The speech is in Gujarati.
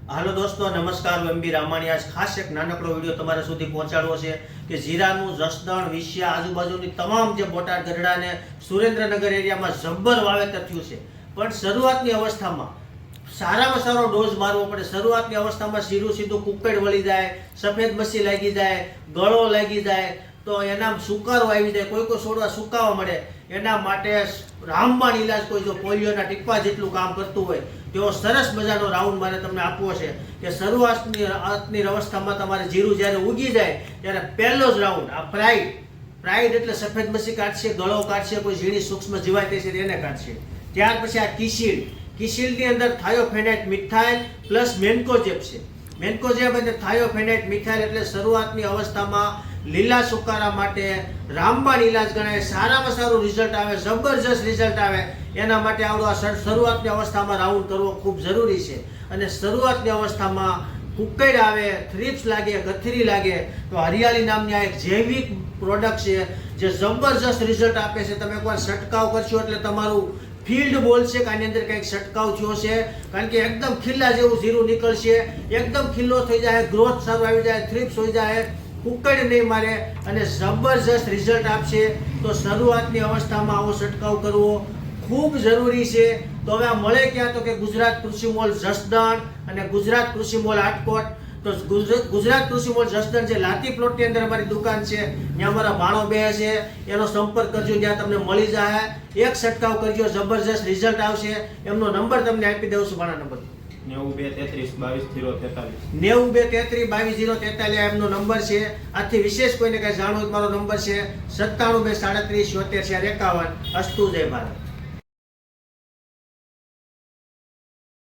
હાલો દોસ્તો, નમસ્કાર. એમબી રામાણી આજ ખાસ એક નાનકડો વિડીયો તમારા સુધી પહોંચાડવો છે કે જીરાનું જસદણ, વિસિયા, આજુબાજુની તમામ જે બોટાદ, ગઢડા ને સુરેન્દ્રનગર એરિયામાં જબ્બર વાવેતર થયું છે. પણ શરૂઆતની અવસ્થામાં સારામાં સારો ડોઝ મારવો પડે. શરૂઆતની અવસ્થામાં સીધું કુક્કડ વળી જાય, સફેદ મસી લાગી જાય, ગળો લાગી જાય, તો એના સુકારો આવી જાય, કોઈ છોડવા સુકાવા મળે. એના માટે રામબાણ ઈલાજ કોઈ જો પોલિયોના ટીપા જેટલું કામ કરતું હોય તેવો સરસ મજાનો રાઉન્ડ મારે તમને આપવો છે કે શરૂઆતની અવસ્થામાં તમારે જીરું જ્યારે ઉગી જાય ત્યારે પહેલો જ રાઉન્ડ આ પ્રાઇડ એટલે સફેદ મસી કાઢશે, ગળો કાઢશે, કોઈ ઝીણી સૂક્ષ્મ જીવાત છે એને કાઢશે. ત્યાર પછી આ કિશિલની અંદર થાયોફેનાઇટ મિથાઇલ પ્લસ મેન્કોજેબ છે. મેન્કોજેબ અને થાયોફેનાઇટ મિથાઇલ એટલે શરૂઆતની અવસ્થામાં લીલા સુકારા માટે રામબાણ ઈલાજ ગણાય. સારામાં સારું રિઝલ્ટ આવે, જબરજસ્ત રિઝલ્ટ આવે. એના માટે આવડો આ શરૂઆતની અવસ્થામાં રાઉન્ડ કરવો ખૂબ જરૂરી છે. અને શરૂઆતની અવસ્થામાં કુક્કડ આવે, થ્રિપ્સ લાગે, ગથરી લાગે તો હરિયાળી નામની આ એક જૈવિક પ્રોડક્ટ છે જે જબરજસ્ત રિઝલ્ટ આપે છે. તમે એકવાર છંટકાવ કરશો એટલે તમારું ફિલ્ડ બોલશે કે આની અંદર કંઈક છંટકાવ થયો છે, કારણ કે એકદમ ખીલ્લા જેવું જીરું નીકળશે, એકદમ ખીલ્લો થઈ જાય, ગ્રોથ સારું આવી જાય, થ્રિપ્સ હોઈ જાય, કુક્કડ નહીં મારે અને જબરજસ્ત રિઝલ્ટ આપશે. તો શરૂઆતની અવસ્થામાં આવો છંટકાવ કરવો ખૂબ જરૂરી છે. તો હવે આ મળે ક્યાં? તો કે ગુજરાત કૃષિ મોલ જસદણ અને ગુજરાત કૃષિ મોલ આટકોટ. તો ગુજરાત કૃષિ મોલ જસદણ જે લાતી પ્લોટની અંદર અમારી દુકાન છે, ત્યાં અમારા ભાણો બે છે, એનો સંપર્ક કરજો, ત્યાં તમને મળી જાય. એક છંટકાવ કરજો, જબરજસ્ત રિઝલ્ટ આવશે. એમનો નંબર તમને આપી દઉં છું. ભાણા નંબર 9233220043 એમનો નંબર છે. આથી વિશેષ કોઈને કઈ જાણવું હોય મારો નંબર છે 9723377451. અસ્તુ જય ભારત.